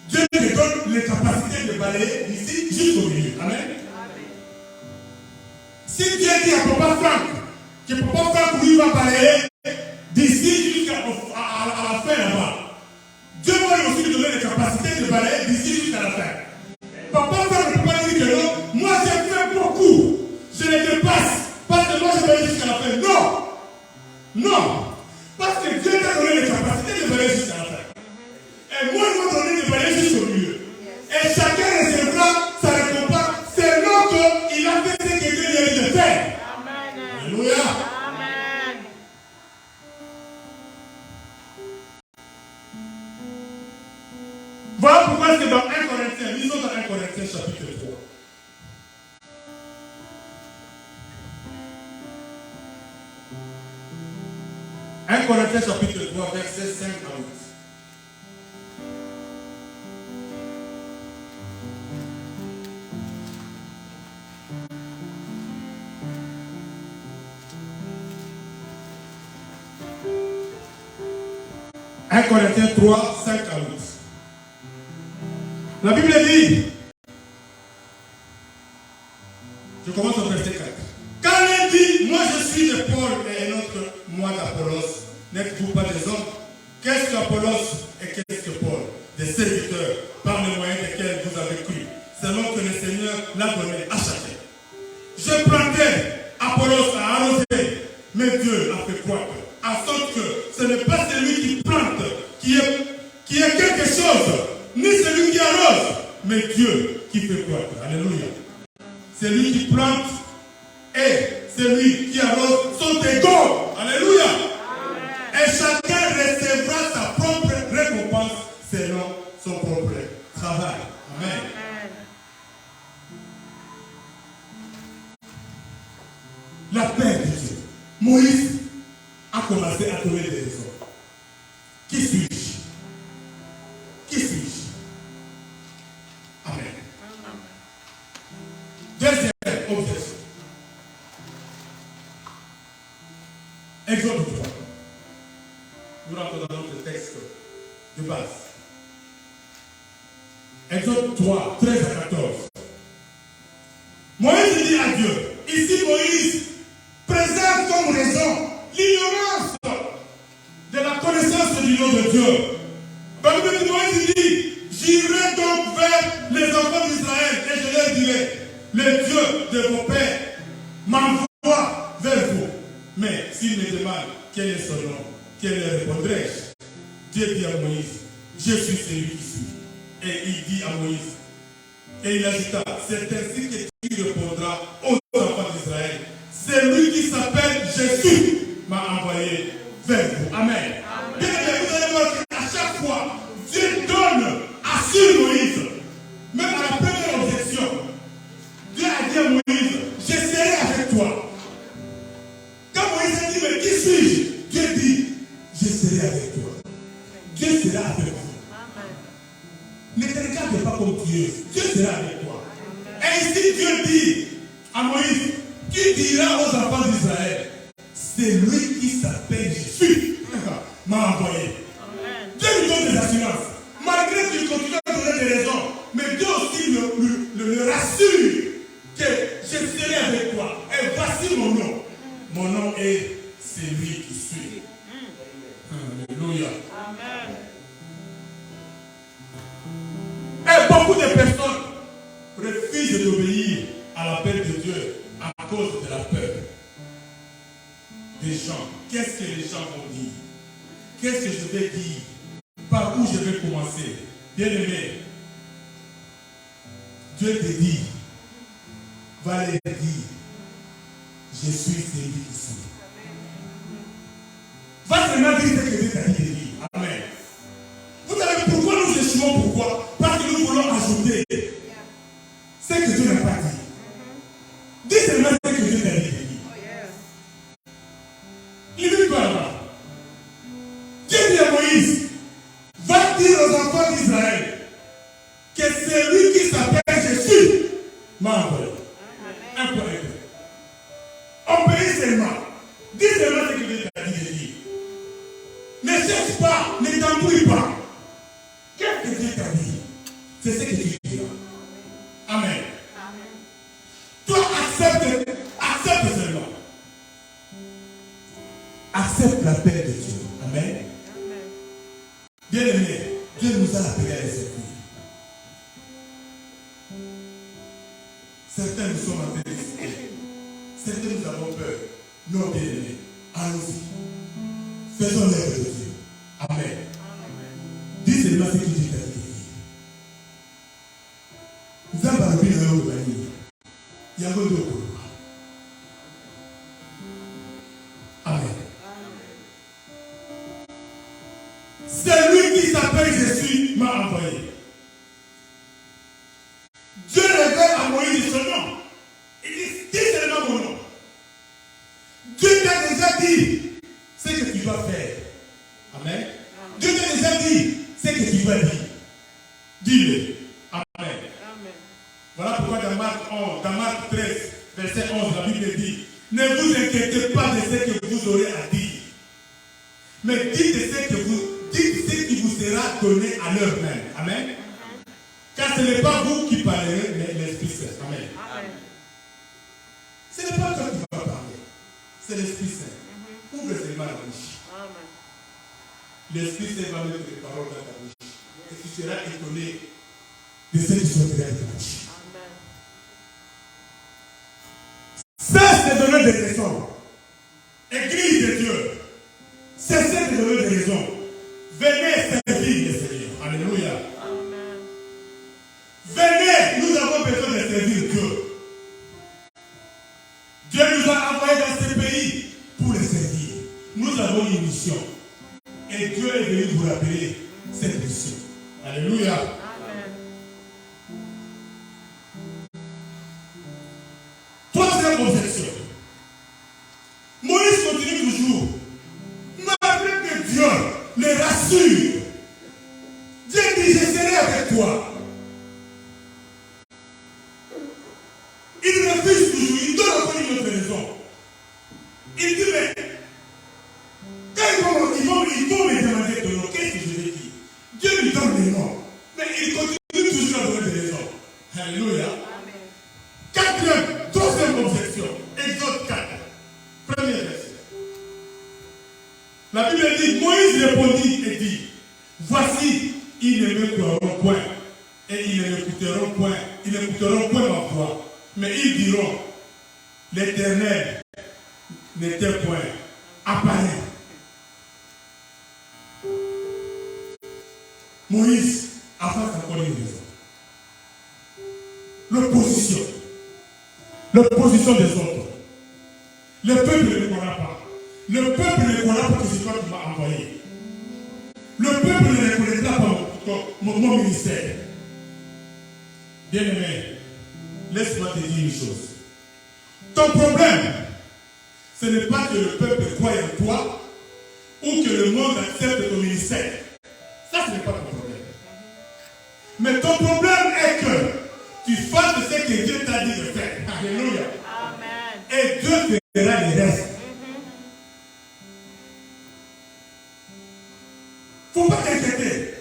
Dieu te donne les capacités de balayer d'ici jusqu'au milieu. Amen. Si Dieu dit à Papa Franck que Papa Franck lui va balayer d'ici jusqu'à la fin là-bas, Dieu va lui aussi lui donner les capacités de balayer d'ici jusqu'à la fin. Papa Franck ne peut pas dire que non, moi j'ai fait beaucoup, je les dépasse. Parce que moi je vais aller jusqu'à la fin. Non. Non. Parce que Dieu t'a donné les capacités de balayer jusqu'à la fin. Et moi je vais donner de balayer jusqu'au milieu. Et chacun recevra sa récompense selon qu'il a fait ce que Dieu lui a dit de faire. Amen. Alléluia. Amen. Voilà pourquoi c'est dans 1 Corinthiens, lisons dans 1 Corinthiens chapitre 3. 1 Corinthiens chapitre 3, verset 5 à 8. « 1 Corinthiens 3, 5 à 8. La Bible dit, je commence au verset 4. Quand il dit, moi je suis de Paul et un autre, moi d'Apollos, n'êtes-vous pas des hommes? Qu'est-ce qu'Apollos et qu'est-ce que Paul? Des serviteurs, par le moyen desquels vous avez cru, selon que le Seigneur l'a donné à chacun. Je plantais, Apollos a arrosé, mais Dieu a fait croître, en sorte que ce n'est pas celui qui plante qui est quelque chose, ni celui qui arrose, mais Dieu qui fait croître. Alléluia. Celui qui plante et celui qui arrose sont égaux. Alléluia. Et chacun recevra sa propre récompense selon son propre travail. Amen. la paix de Dieu. Moïse a commencé à donner des raisons. Qui suis-je? Qui suis-je? Amen. Deuxième objection. Exode 3. Nous rentrons dans notre texte de base. Exode 3, 13 à 14. Moïse dit à Dieu, ici Moïse présente comme raison l'ignorance de la connaissance du nom de Dieu. Parce que Moïse dit, j'irai donc vers les enfants d'Israël et je leur dirai, le Dieu de vos pères m'envoie vers vous. Mais s'il me demande quel est son nom, quel répondrai-je? Dieu dit à Moïse, je suis celui qui suis. Et il dit à Moïse, et il ajouta, c'est ainsi que tu répondras aux enfants d'Israël. C'est lui qui s'appelle Jésus m'a envoyé vers vous. Amen. Bien, vous allez voir qu'à chaque fois, Dieu donne, assure Moïse. Même à la première objection, Dieu a dit à Moïse, je serai avec toi. Quand Moïse a dit, mais qui suis-je? Dieu dit, je serai avec toi. Dieu sera avec vous. Ne te regarde pas comme tu es. Dieu sera avec toi. Et ici, Dieu dit à Moïse, tu diras aux enfants d'Israël, c'est lui qui s'appelle Jésus m'a envoyé. Dieu lui donne des assurances. Malgré qu'il continue à donner des raisons, mais Dieu aussi le rassure que je serai avec toi. Et voici mon nom. Mon nom est celui qui suis. Alléluia. Amen. Et beaucoup de personnes refusent d'obéir à l'appel de Dieu à cause de la peur des gens. Qu'est-ce que les gens vont dire? Qu'est-ce que je vais dire? Par où je vais commencer? Bien-aimé, Dieu te dit, va leur dire, je suis celui qui suis. Va seulement dire ce que Dieu t'a dit de dire. Amen. Vous savez pourquoi nous échouons? Pourquoi? Parce que nous voulons ajouter ce que Dieu n'a pas dit. Dis seulement ce que Dieu t'a dit de dire. Il dit quoi là? Dieu dit à Moïse, va dire aux enfants d'Israël que c'est lui qui s'appelle Jésus m'a envoyé. Un point. Obéis seulement. Dis seulement ce que Dieu t'a dit de dire. Ne cherche pas, ne t'embrouille pas. Qu'est-ce que Dieu t'a dit? C'est ce que tu diras. Amen. Toi, accepte seulement. Accepte la paix de Dieu. Amen. Bien-aimé, Dieu nous a appelés à les servir. Certains nous sommes intéressés. Certains nous avons peur. Non, bien-aimés, allons-y. Faisons l'œuvre de Dieu. Amen. Dis seulement ce que Dieu t'a dit. Nous avons parlé de l'eau. Il y a un peu d'eau. Amen. C'est lui qui s'appelle Jésus m'a envoyé. Dieu révèle à Moïse son nom. Il dit, dis seulement mon nom. Dieu t'a déjà dit ce que tu dois faire. Amen. Dieu t'a déjà dit ce que tu dois dire. Dis-le. Amen. Amen. Voilà pourquoi dans Marc 13, verset 11, la Bible dit, ne vous inquiétez pas de ce que vous aurez à dire. Mais dites ce qui vous sera donné à l'heure même. Amen. Car ce n'est pas vous qui parlerez, mais l'Esprit Saint. Amen. Amen. Ce n'est pas toi qui vas parler, c'est l'Esprit Saint. Ouvre seulement la bouche. L'Esprit Saint va mettre les paroles dans ta bouche. Et tu seras étonné de ce qui sortira de ta bouche. Cesse de donner des raisons. Église de Dieu. Cessez de donner des raisons. Venez servir le Seigneur. Alléluia. Amen. Venez, nous avons besoin de servir Dieu. Dieu nous a envoyés dans ce pays pour le servir. Nous avons une mission. Et Dieu est venu vous rappeler cette mission. Alléluia. Amen. Troisième objection. encore une autre raison. Il dit, mais quand ils vont me demander de nom, qu'est-ce que je vais dire? Dieu lui donne des noms, mais il continue toujours à donner des raisons. Alléluia. Quatrième, deuxième objection. Exode 4, premier verset. La Bible dit, Moïse répondit et dit, voici, ils ne me croiront point, et ils n'écouteront point ma voix. Mais ils diront, l'Éternel n'était point appareil. Moïse a fait encore une raison. L'opposition des autres. Le peuple ne croira pas. Le peuple ne croira pas que c'est toi qui m'as envoyé. Le peuple ne reconnaîtra pas mon ministère. Bien-aimé, laisse-moi te dire une chose. Ton problème, ce n'est pas que le peuple croie en toi ou que le monde accepte ton ministère. Ça, ce n'est pas ton problème. Mais ton problème est que tu fasses ce que Dieu t'a dit de faire. Alléluia. Amen. Et Dieu fera le reste. Il ne faut pas t'inquiéter.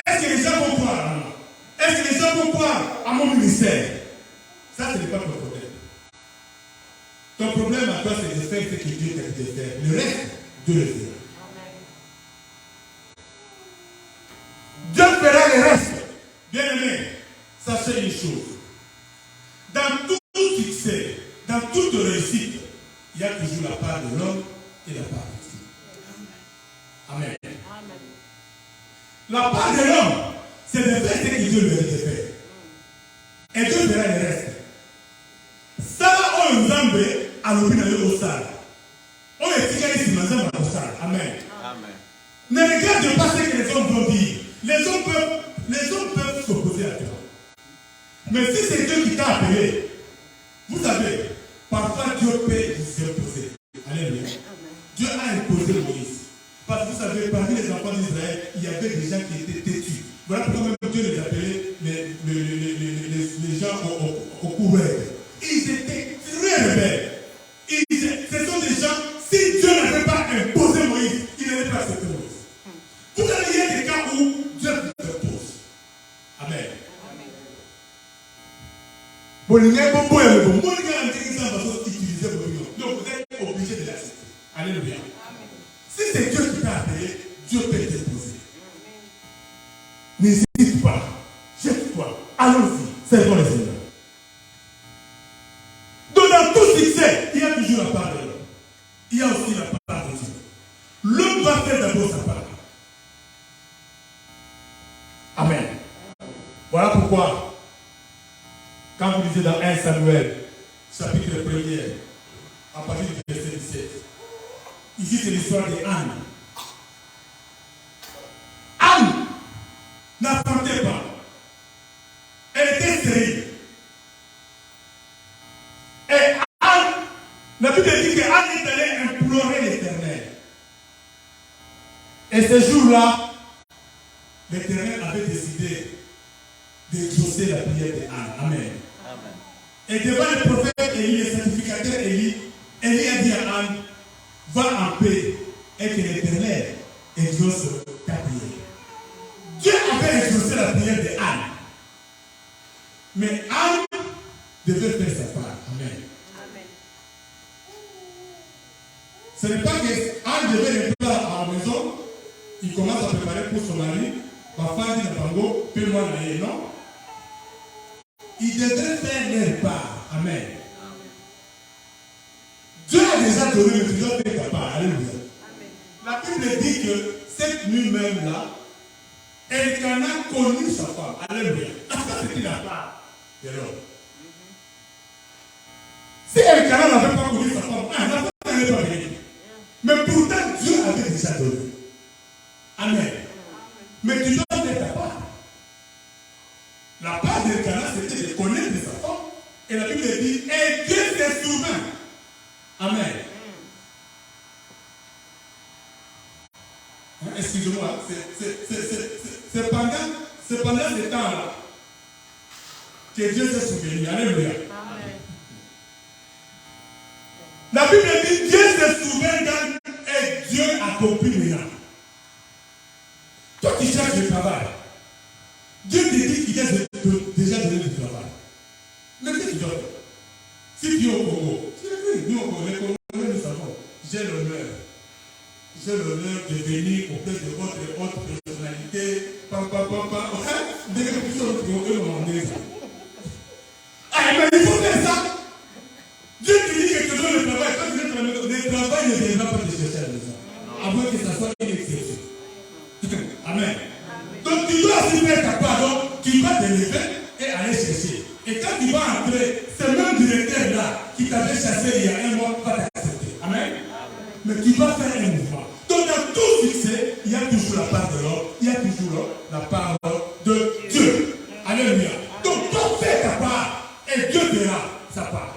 Est-ce que les gens vont croire à moi? Est-ce que les gens vont croire à mon ministère? Ça, ce n'est pas ton problème. Ton problème à toi, c'est de faire ce que Dieu t'a dit de faire. Le reste, Dieu le fera. Dieu fera le reste. Bien-aimé, sachez une chose. Dans tout succès, dans toute réussite, il y a toujours la part de l'homme et la part de Dieu. Amen. Amen. La part de l'homme, c'est de faire ce que Dieu lui a dit de faire. Et Dieu fera le reste. Ça, on nous a mis à l'opinion au salle. On est tiré ici, mais on au salle. Amen. Amen. Ne regarde pas ce que les hommes vont dire. Les hommes peuvent s'opposer à toi. Mais si c'est Dieu qui t'a appelé, vous savez, parfois Dieu peut vous imposer. Alléluia. Dieu a imposé Moïse. Parce que vous savez, parmi les enfants d'Israël, il y avait des gens qui étaient têtus. Voilà pourquoi même Dieu les appelait les gens au coureur. Ils étaient très rebelles. Ce sont des gens, si Dieu n'avait pas imposé Moïse, il n'allait pas accepter Moïse. Vous avez il y a des cas où Dieu vous impose. Amen. Donc vous êtes obligé de l'accepter. Alléluia. Si c'est Dieu qui t'a appelé, Dieu peut t'imposer. N'hésite pas. Jette-toi. Allons-y. Servons le Seigneur. Donc dans tout succès, il y a toujours la part de l'homme. Il y a aussi la part de Dieu. L'homme doit faire d'abord sa part. Amen. Voilà pourquoi, quand vous lisez dans 1 Samuel, chapitre 1er, à partir du verset 17, ici c'est l'histoire d'Anne. Anne n'attendait pas. Elle était stérile. Et Anne, la Bible dit qu'Anne est allée implorer l'Éternel. Et ce jour-là, l'Éternel avait décidé d'exaucer la prière d'Anne. Amen. Amen. Et devant le prophète Élie, le sacrificateur Élie, Élie a dit à Anne, va en paix et que l'Éternel exauce ta prière. Dieu avait exaucé la prière d'Anne. Mais Anne devait faire sa part. Amen. Amen. Ce n'est pas que Anne devait rentrer à la maison, il commence à préparer pour son mari, ma femme dit à Bango, paie-moi la non. Il devrait faire leur part. Amen. Dieu a déjà donné, mais tu dois faire ta part. Alléluia. La Bible dit que cette nuit même là, Elkana a connu sa femme. Alléluia. Ça c'était la part de l'homme. Si Elkana n'avait pas connu sa femme, la femme n'allait pas venir. Mais pourtant Dieu avait déjà donné. Amen. Mais tu dois faire ta part. La part d'Elkana, c'était de connaître sa femme. Et la Bible dit, et Dieu s'est souverain. Amen. Excusez-moi, c'est pendant ce temps-là que Dieu s'est souvenu. Alléluia. Amen. La Bible dit Dieu se souvient quand et Dieu accomplit maintenant. Toi qui cherches le travail, Dieu te dit qu'il t'a déjà donné du travail. Mais qu'est-ce que tu dois faire? Si tu es au Congo, nous au Congo, les Congolais nous savons, j'ai l'honneur de venir auprès de votre haute personnalité. Dès que tu sors du Congo, on m'en dit ça. Ah, mais il faut faire ça. Dieu te dit que tu donnes le travail. Quand tu donnes le travail ne viendra pas te chercher à la maison. Avant que ça soit une exception. Amen. Donc tu dois aussi faire ta part. Donc tu vas te lever et aller chercher. Et quand tu vas entrer, ce même directeur-là qui t'avait chassé il y a un mois va t'accepter. Amen. Mais tu vas faire un mouvement. Donc dans tout succès, il y a toujours la part de l'homme, il y a toujours la part de Dieu. Alléluia. Donc toi fais ta part et Dieu fera sa part.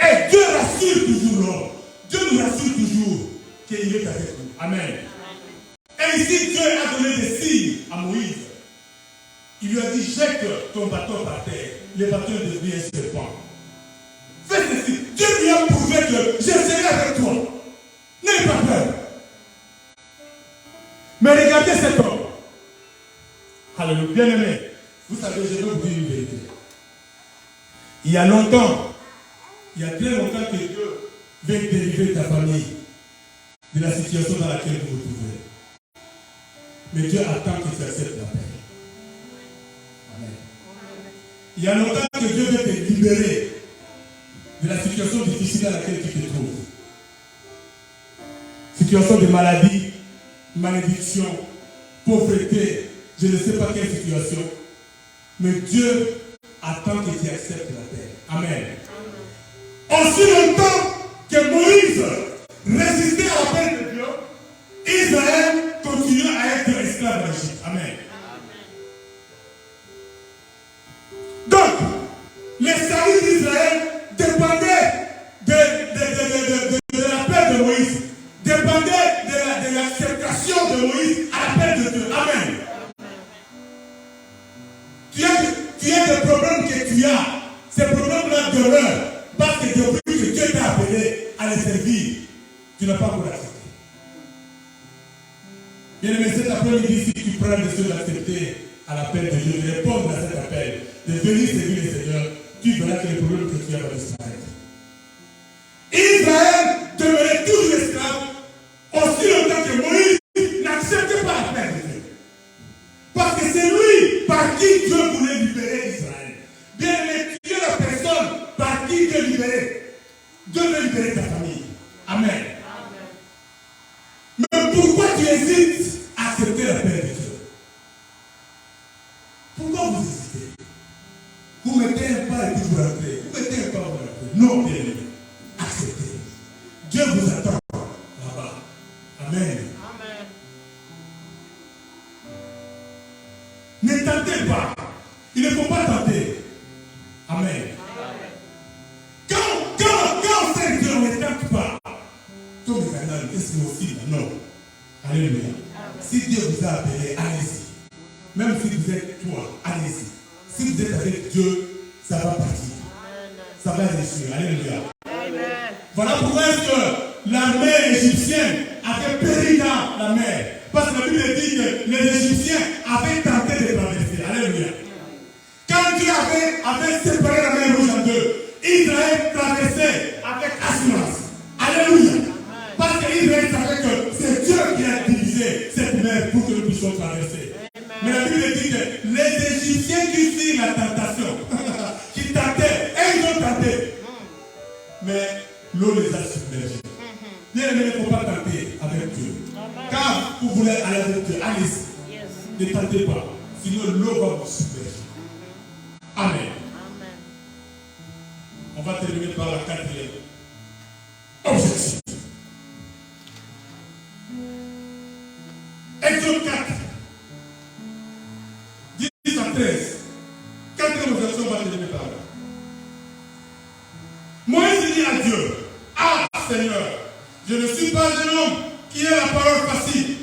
Et Dieu rassure toujours l'homme. Dieu nous rassure toujours qu'il est avec nous. Amen. Et ici, Dieu a donné des signes à Moïse. Il lui a dit, jette ton bâton par terre. Le bâton est devenu un serpent. Fais ceci. Dieu lui a prouvé que je serai avec toi. N'aie pas peur. Mais regardez cet homme. Alléluia. Bien aimé. Vous savez, je vais vous dire une vérité. Il y a longtemps, il y a très longtemps que Dieu veut délivrer ta famille de la situation dans laquelle vous vous trouvez. Mais Dieu attend que tu acceptes la paix. Amen. Il y a longtemps que Dieu veut te libérer de la situation difficile dans laquelle tu te trouves. Situation de maladie, malédiction, pauvreté, je ne sais pas quelle situation. Mais Dieu attend que tu acceptes la paix. Amen. Aussi longtemps que Moïse résistait à la paix de Dieu, Israël continue à être esclave d'Égypte. Amen. Donc, les salut d'Israël dépendaient de la paix de Moïse, dépendaient de l'acceptation de Moïse à la paix de Dieu. Amen. Tu as des problèmes que tu as, ces problèmes-là demeurent parce que depuis que Dieu t'a appelé à les servir, tu n'as pas encore accepté. Bien aimé, cet après-midi, si tu prends la décision d'accepter à l'appel de Dieu, de répondre à cet appel, de venir servir le Seigneur, tu verras que les problèmes que tu as vont disparaître. Israël demeurait toujours esclave aussi longtemps que Moïse n'acceptait pas l'appel de Dieu. Parce que c'est lui par qui Dieu voulait libérer Israël. Bien aimé, tu es la personne par qui Dieu libérait. Dieu veut libérer ta famille. Amen. Mais pourquoi tu hésites à accepter la paix de Dieu? Pourquoi vous hésitez? Vous mettez un pas et puis vous rentrez. Vous mettez un pas et vous rentrez. Non, bien aimé. Acceptez. Dieu vous attend là-bas. Amen. Ne tentez pas. Il ne faut pas tenter. Amen. Quand on sait que Dieu ne tente pas, tout le canal, est-ce que aussi? Non. Alléluia. Si Dieu vous a appelé, allez-y. Même si vous êtes toi, allez-y. Si vous êtes avec Dieu, ça va partir. Ça va réussir. Alléluia. Amen. Voilà pourquoi est-ce que l'armée égyptienne avait péri dans la mer. Parce que la Bible dit que les Égyptiens avaient tenté de traverser. Alléluia. Quand Dieu avait séparé la mer rouge en deux, Israël traversait avec assurance. Alléluia. Parce qu'Israël savait que c'est Dieu qui a divisé cette mer pour que nous puissions traverser. Mais la Bible dit que les Égyptiens qui firent la tentation, qui tentaient, et ils ont tenté. Mais l'eau les a submergés. Bien aimé, il ne faut pas tenter avec Dieu. Quand vous voulez aller avec Dieu, allez-y. Ne tentez pas. Sinon l'eau va vous submerger. Amen. On va terminer par la quatrième objectif. Exode 4, 10 à 13. Quatrième objectif, on va terminer par là. Moïse dit à Dieu, ah Seigneur, je ne suis pas un homme qui ait la parole facile.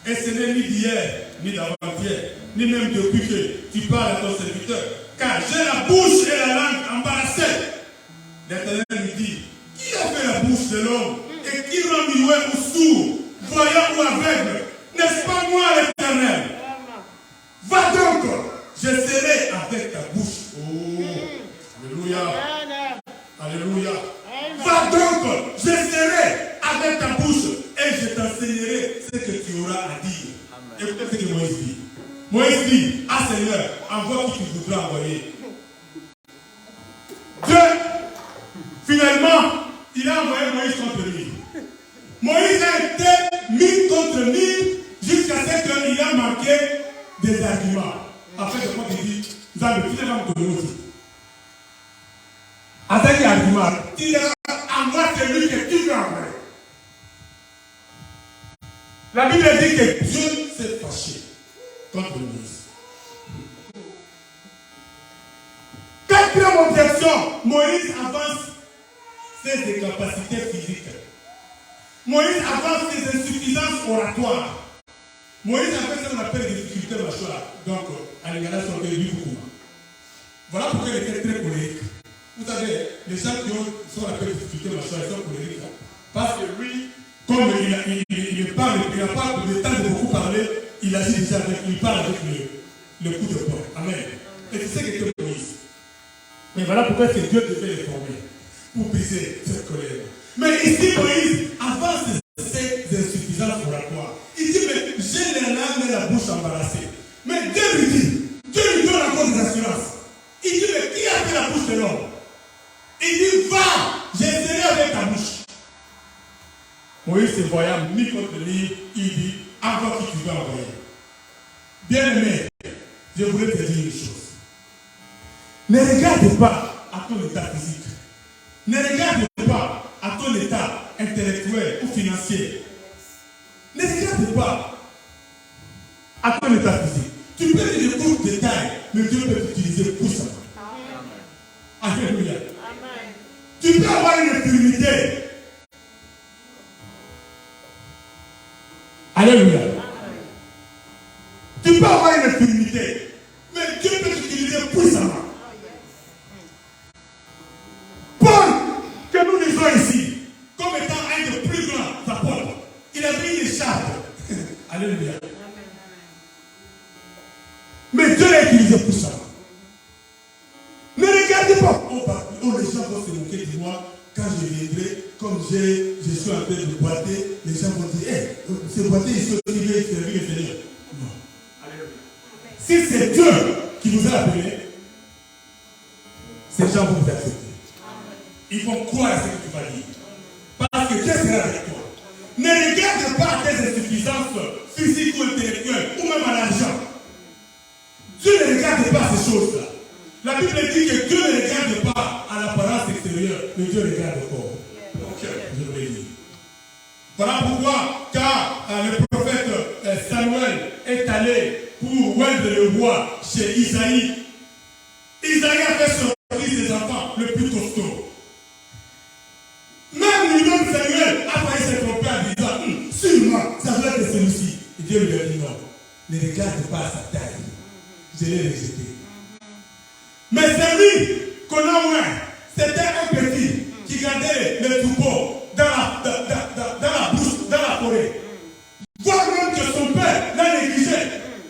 Et ce n'est ni d'hier, ni d'avant-hier, ni même depuis que tu parles à ton serviteur. Car j'ai la bouche et la langue embarrassées. L'Éternel lui dit, bouche de l'homme et qui rend muet ou sourd, voyant ou aveugle. N'est-ce pas moi l'Éternel? Va donc, je serai avec ta bouche. Oh, alléluia. Alléluia. Va donc, je serai avec ta bouche et je t'enseignerai ce que tu auras à dire. Écoutez ce que Moïse dit. Moïse dit, ah Seigneur, envoie qui tu voudras envoyer. Dieu, finalement, il a envoyé Moïse contre lui. Moïse a été mis contre lui jusqu'à ce qu'il a manqué des arguments. En fait, quand il dit, vous avez tout les gens de aussi. Avec les arguments, il dira, envoie celui que tu veux envoyer. La Bible dit que Dieu s'est fâché contre Moïse. Quatrième objection, Moïse avance ses incapacités physiques. Moïse avance ses insuffisances oratoires. Moïse avait ce qu'on appelle des difficultés mâchoires. Donc, à l'égard sur le beaucoup. Voilà pourquoi il était très colérique. Vous savez, les gens qui ont ce qu'on appelle des difficultés mâchoires, ils sont colériques. Parce que lui, comme il parle, il n'a pas le temps de beaucoup parler, il agit déjà avec, il parle avec le coup de poing. Amen. Et c'est ce qu'était Moïse. Mais voilà pourquoi c'est Dieu devait les former. Pour briser cette colère. Mais ici, Moïse avance ses insuffisances oratoires. Il dit, mais j'ai les larmes et la bouche embarrassée. Mais Dieu lui donne encore des assurances. Il dit, mais qui a fait la bouche de l'homme? Il dit, va, j'essaierai avec ta bouche. Moïse se voyant mis contre lui, il dit, encore qui tu vas envoyer. Bien-aimé, je voulais te dire une chose. Ne regarde pas à ton état physique. Ne regarde pas à ton état intellectuel ou financier. Ne regarde pas à ton état physique. Tu peux dire des courts détails, mais Dieu peut t'utiliser puissamment. Alléluia. Tu peux avoir une infirmité. Alléluia. Tu peux avoir une infirmité, mais Dieu peut t'utiliser puissamment. Paul, que nous lisons ici, comme étant un des plus grands apôtres, il avait une écharpe. Alléluia. Mais Dieu l'a utilisé pour ça. Ne regardez pas. Oh, les gens vont se moquer de moi quand je viendrai, comme je suis en train de boiter. Les gens vont dire, hey, ce boiter ici aussi, il veut servir le Seigneur. Non. Alléluia. Si c'est Dieu qui vous a appelé, ces gens vont vous accepter. Ils vont croire à ce que tu vas dire. Parce que Dieu sera avec toi. Ne regarde pas à tes insuffisances physiques ou intellectuelles, ou même à l'argent. Dieu ne regarde pas ces choses-là. La Bible dit que Dieu ne regarde pas à l'apparence extérieure, mais Dieu regarde au corps. Ok, je vais dire. Voilà pourquoi, car le prophète Samuel est allé pour oindre le roi chez Isaïe. Isaïe a fait sortir ses enfants le plus costaud. Même lui-même Samuel a failli se tromper en disant, sûrement, ça doit être celui-ci. Et Dieu lui a dit non, ne regarde pas à sa taille. Je l'ai rejeté. Mais celui qu'on a oint, c'était un petit qui gardait le troupeau dans la bouche, dans la forêt. Voir même que son père l'a négligé.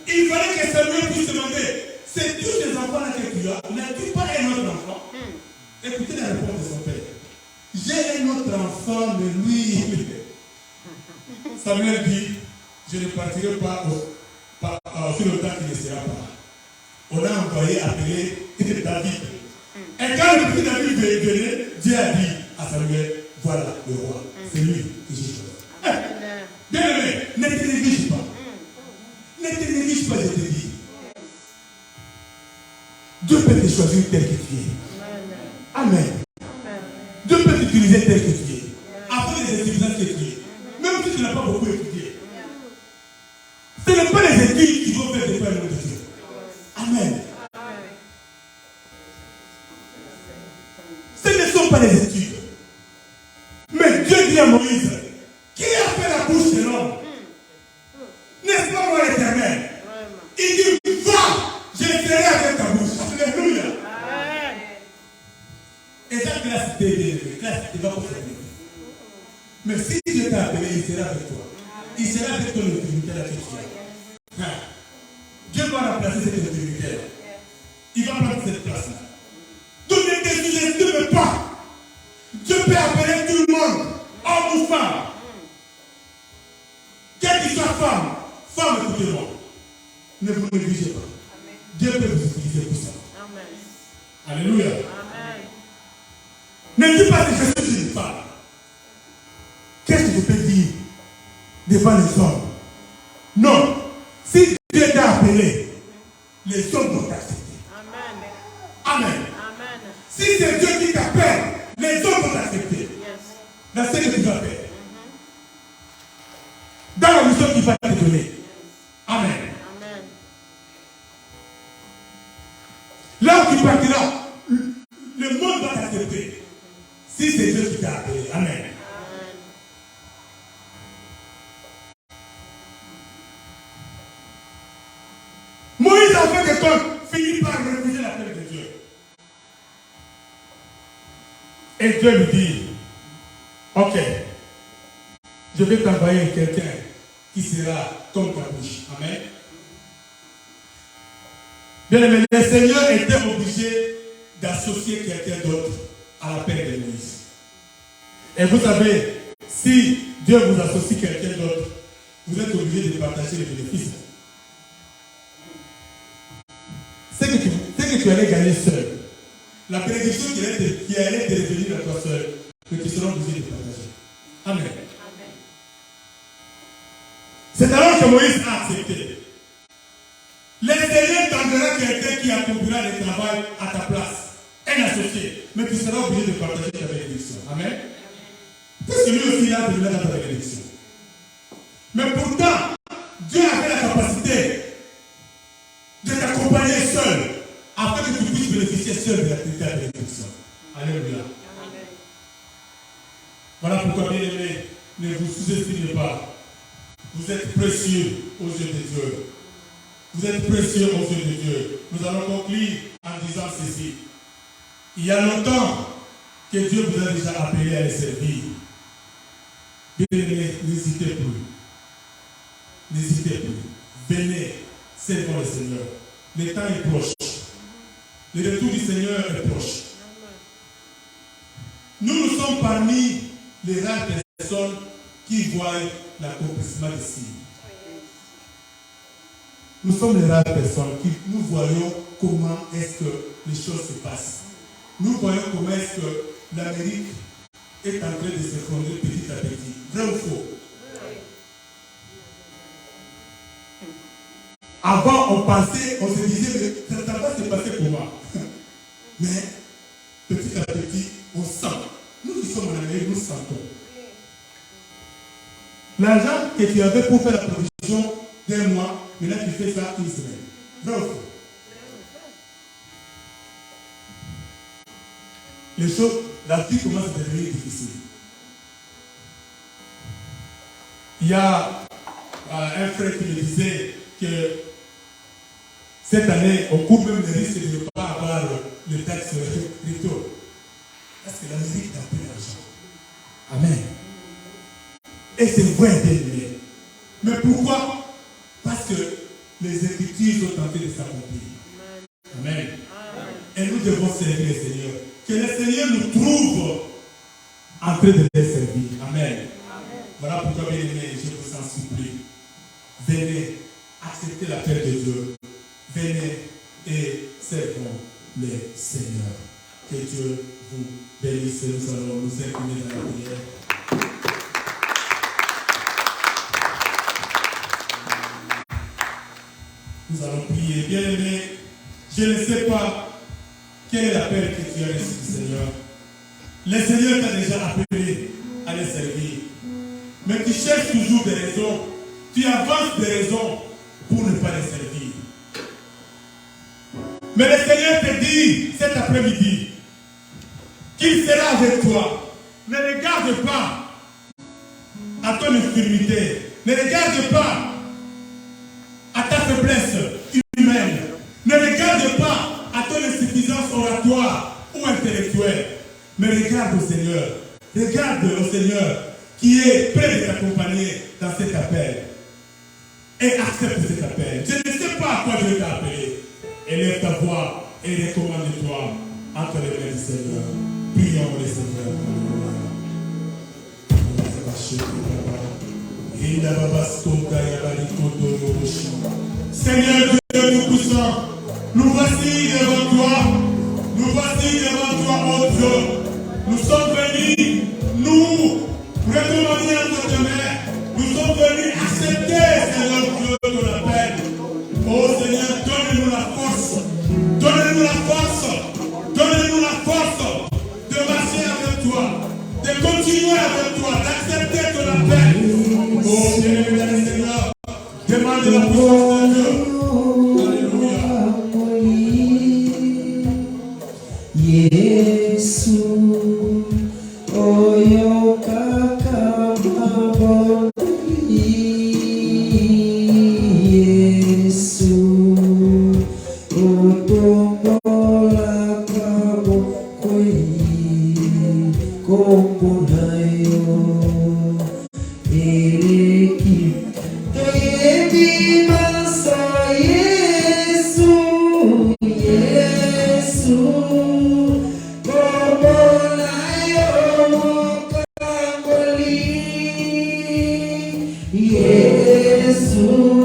Il fallait que Samuel puisse demander, c'est tous ces enfants-là que tu as, n'as-tu pas un autre enfant? Écoutez la réponse de son père. J'ai un autre enfant, mais lui. Samuel dit, je ne partirai pas sur le temps qui ne sera pas. On a envoyé appeler David. Et quand le petit David venait, Dieu a dit à Samuel, voilà le roi, c'est lui que j'ai choisi. Bien aimé, ne te néglige pas. Ne te néglige pas, je te dis. Dieu peut te choisir tel que tu es. Amen. Dieu peut t'utiliser tel que tu es. Après les étudiants que tu es. Même si tu n'as pas beaucoup étudié. Ce n'est pas les études qui vont faire des pères de Dieu. Amen. Ce ne sont pas les études. Mais Dieu dit à Moïse, qui a fait la bouche de l'homme? N'est-ce pas moi l'Éternel? Il dit, va, je serai avec ta bouche. Alléluia. Et ça, classe T, va pour faire. Mais si Dieu t'a appelé, il sera avec toi. Il sera avec ton infirmité là que tu as. Dieu va remplacer cette infirmité là. Il va prendre cette place-là. Donc ne te sous-estime pas. Dieu peut appeler tout le monde, homme ou femme. Quelle qu'il soit femme, écoutez-moi. Ne vous négligez pas. Amen. Dieu peut vous utiliser pour ça. Amen. Alléluia. Amen. Ne dis pas que je suis une femme. Qu'est-ce que je peux dire devant les hommes? Non. Si Dieu t'a appelé, les hommes vont t'accepter. Amen. Amen. Amen. Si c'est Dieu qui t'appelle, les hommes vont t'accepter. Yes. Dans ce que tu vas faire. Dans la mission qu'il va te donner. Amen. Amen. Là où tu partiras, le monde va t'accepter. Si c'est Dieu qui t'a appelé. Amen. Amen. Moïse, en fait de compte, finit par refuser l'appel de Dieu. Et Dieu lui dit, ok, je vais t'envoyer quelqu'un qui sera comme ta bouche. Amen. Bien aimé, le Seigneur était obligé d'associer quelqu'un d'autre à l'appel de Moïse. Et vous savez, si Dieu vous associe quelqu'un d'autre, vous êtes obligé de partager les bénéfices. C'est que tu allais gagner seul. La bénédiction qui allait te revenir à toi seul, que tu seras obligé de partager. Amen. C'est alors que Moïse a accepté. Le Seigneur t'enverra quelqu'un qui accomplira le travail à ta place. Un associé. Mais tu seras obligé de partager ta bénédiction. Amen. Parce que lui aussi, il a de dans ta bénédiction. Mais pourtant, Dieu avait la capacité de t'accompagner seul, afin que tu puisses bénéficier seul de ta bénédiction. Alléluia. Voilà pourquoi, bien aimé, ne vous sous-estimez pas. Vous êtes précieux aux yeux de Dieu. Vous êtes précieux aux yeux de Dieu. Nous allons conclure en disant ceci. Il y a longtemps que Dieu vous a déjà appelé à le servir. Bien-aimés, n'hésitez plus. N'hésitez plus. Venez, servons le Seigneur. Le temps est proche. Le retour du Seigneur est proche. Nous sommes parmi les rares personnes qui voient l'accomplissement des signes. Nous sommes les rares personnes qui nous voyons comment est-ce que les choses se passent. Nous voyons comment est-ce que l'Amérique est en train de s'effondrer petit à petit. Vrai ou faux? Avant, on pensait, on se disait, mais ça va se passer pour moi. Mais petit à petit, on sent. Nous qui sommes en Amérique, nous sentons. L'argent que tu avais pour faire la provision d'un mois, maintenant tu fais ça une semaine. Vrai ou faux? Les choses, la vie commence à devenir difficile. Il y a un frère qui me disait que cette année, on court même le risque de ne pas avoir le taxe crypto. Parce que l'Amérique n'a plus d'argent. Amen. Et c'est vrai, bien aimé. Mais pourquoi? Parce que les Écritures sont en train de s'accomplir. Amen. Et nous devons servir le Seigneur. Que le Seigneur nous trouve en train de les servir. Amen. Voilà pourquoi, bien aimé, je vous en supplie. Venez accepter l'appel de Dieu. Venez et servons le Seigneur. Que Dieu vous bénisse. Nous allons nous incliner dans la prière. Nous allons prier. Bien aimé, je ne sais pas quel est l'appel que tu as reçu du Seigneur. Le Seigneur t'a déjà appelé à le servir. Mais tu cherches toujours des raisons. Tu avances des raisons pour ne pas les servir. Mais le Seigneur te dit cet après-midi qu'il sera avec toi. Ne regarde pas à ton infirmité. Ne regarde pas à ta faiblesse humaine. Ne regarde pas à ton insuffisance oratoire ou intellectuelle. Mais regarde au Seigneur. Regarde au Seigneur qui est prêt de t'accompagner dans cet appel. Et accepte cet appel. Je ne sais pas à quoi Dieu t'a appelé. Élève ta voix et recommande-toi entre les mains du Seigneur. Prions le Seigneur. Seigneur Dieu Tout-Puissant, nous voici devant toi. Nous voici devant toi, oh Dieu. Nous sommes venus, nous, recommander entre tes mains. Nous sommes venus accepter, Seigneur Dieu, ton appel. Oh Seigneur, donne-nous la force. Donne-nous la force. Donne-nous la force de marcher avec toi, de continuer avec toi, d'accepter ton appel. Oh bien-aimé Seigneur, demande la puissance de Dieu. Yesu, oyo kaka mabon. Yesu, otombola kabo koi, kombonayo, ereki, tebi masa Yesu, Yesu. Jesus.